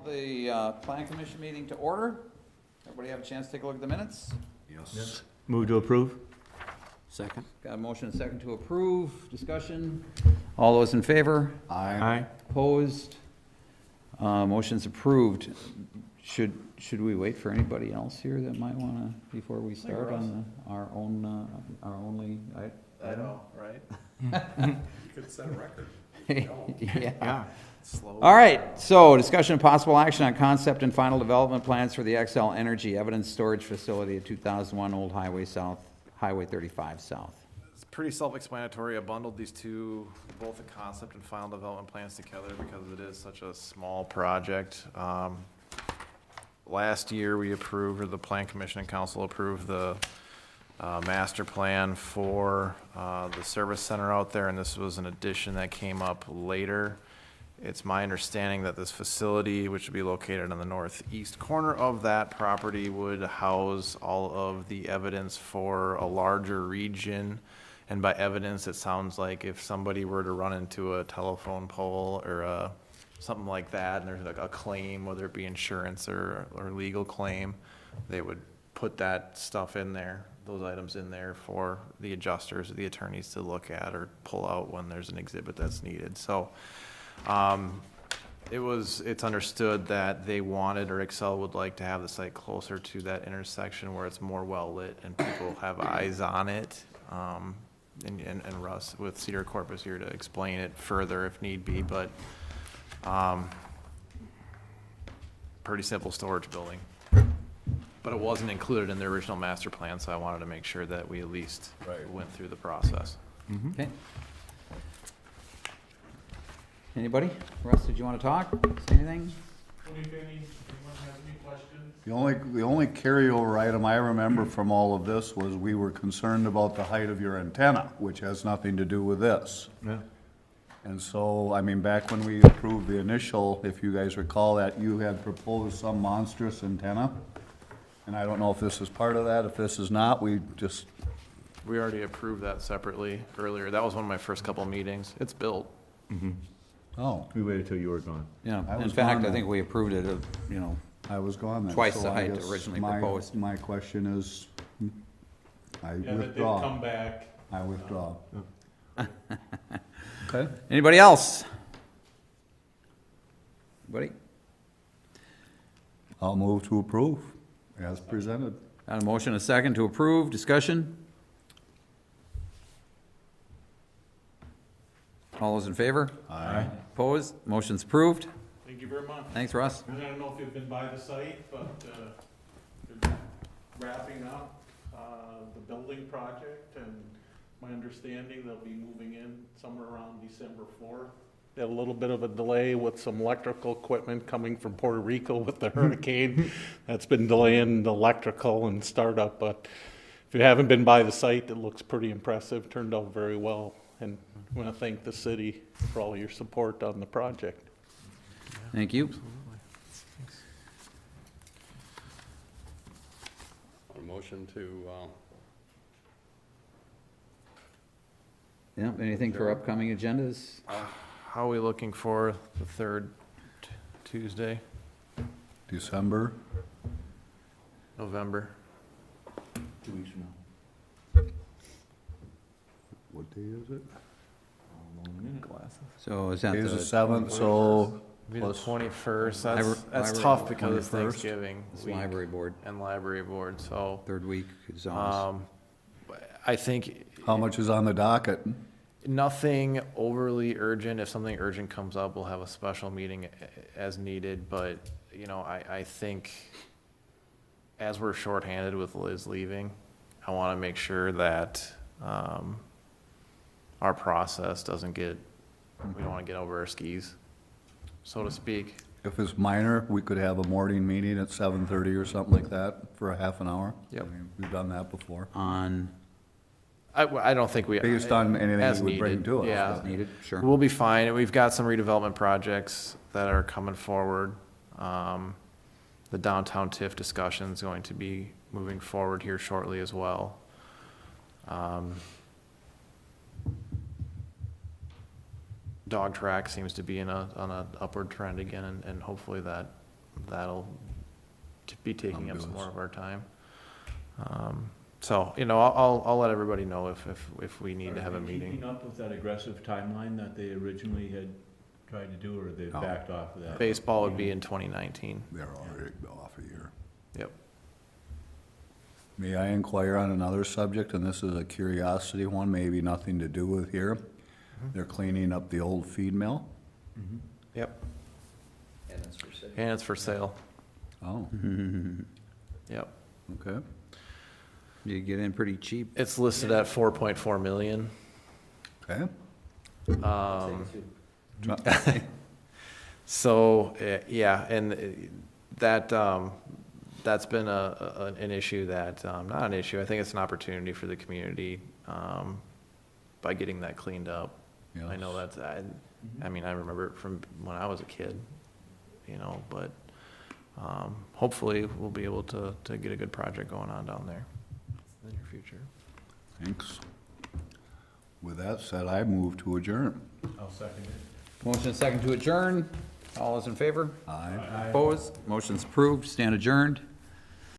the Plan Commission meeting to order. Everybody have a chance to take a look at the minutes? Yes. Move to approve. Second? Got a motion and a second to approve. Discussion? All those in favor? Aye. Opposed? Motion's approved. Should we wait for anybody else here that might wanna, before we start on our only? I know, right? You could set a record. Yeah. Slow. All right, so discussion and possible action on concept and final development plans for the XL Energy Evidence Storage Facility at 2001 Old Highway South, Highway 35 South. It's pretty self-explanatory. I bundled these two, both the concept and final development plans together because it is such a small project. Last year, we approved, or the Plan Commission and Council approved the master plan for the service center out there, and this was an addition that came up later. It's my understanding that this facility, which would be located on the northeast corner of that property, would house all of the evidence for a larger region. And by evidence, it sounds like if somebody were to run into a telephone pole or something like that, and there's like a claim, whether it be insurance or legal claim, they would put that stuff in there, those items in there for the adjusters or the attorneys to look at or pull out when there's an exhibit that's needed. So it's understood that they wanted, or Excel would like to have the site closer to that intersection where it's more well lit and people have eyes on it. And Russ with Cedar Corp is here to explain it further if need be, but pretty simple storage building. But it wasn't included in the original master plan, so I wanted to make sure that we at least went through the process. Okay. Anybody? Russ, did you want to talk? Say anything? Anyone have any questions? The only carryover item I remember from all of this was we were concerned about the height of your antenna, which has nothing to do with this. Yeah. And so, I mean, back when we approved the initial, if you guys recall that, you had proposed some monstrous antenna. And I don't know if this is part of that. If this is not, we already approved that separately earlier. That was one of my first couple of meetings. It's built. oh, We waited till you were gone. Yeah, I in was fact, gone I then. think we approved it, I was gone then. Twice So the I height guess originally my- proposed. My question is, I Yeah, that did withdraw. come back. I withdraw. Okay. Anybody else? Anybody? I'll move to approve as presented. Got a motion, a second to approve. Discussion? All those in favor? Aye. Opposed? Motion's approved. Thank you very much. Thanks, Russ. I don't know if you've been by the site, but they're wrapping up the building project, and my understanding they'll be moving in somewhere around December 4th. They had a little bit of a delay with some electrical equipment coming from Puerto Rico with the hurricane. That's been delaying the electrical and startup, but if you haven't been by the site, it looks pretty impressive, turned out very well. And I want to thank the city for all your support on the project. Thank you. A motion to, Yeah, anything for upcoming agendas? How are we looking for the third Tuesday, December. November? 2 weeks from now. What day is it? So is that Today's the the 7th, so Be the plus 21st. Libra- That's library- tough because it's 21st. Thanksgiving it's week library board? and library board, so, Third week is almost. I think how much is on the docket? nothing overly urgent. If something urgent comes up, we'll have a special meeting as needed, but, I think as we're shorthanded with Liz leaving, I want to make sure that, our process doesn't we don't want to get over our skis, so to speak. If it's minor, we could have a morning meeting at 7:30 or something like that for a half an hour. Yep. I mean, we've done that before. On, I don't think we. Based on anything as you would bring needed, to us. Yeah. as needed, sure. We'll be fine, and we've got some redevelopment projects that are coming forward. The downtown TIF discussion is going to be moving forward here shortly as well. Dog track seems to be on an upward trend again, and hopefully that that'll be taking up some Fabulous. more of our time. So, you know, I'll let everybody know if we need to have a Are they meeting. keeping up with that aggressive timeline that they originally had tried to do, or they've No. backed off of that? Baseball would be in 2019. They're already off a year. Yep. May I inquire on another subject, and this is a curiosity one, maybe nothing to do with here? They're cleaning up the old feed mill? Yep. And it's for sale. And it's for sale. Oh, Yep. okay. You get in pretty cheap. It's listed at 4.4 million. Okay. So, yeah, and that, that's been an issue that, not an issue, I think it's an opportunity for the community, by getting that cleaned up. I know Yes. that's, I mean, I remember it from when I was a kid, you know, but, hopefully we'll be able to get a good project going on down there in the near future. Thanks. With that said, I move to adjourn. I'll second it. Motion second to adjourn. All those in favor? Aye. Opposed? Motion's approved. Stand adjourned.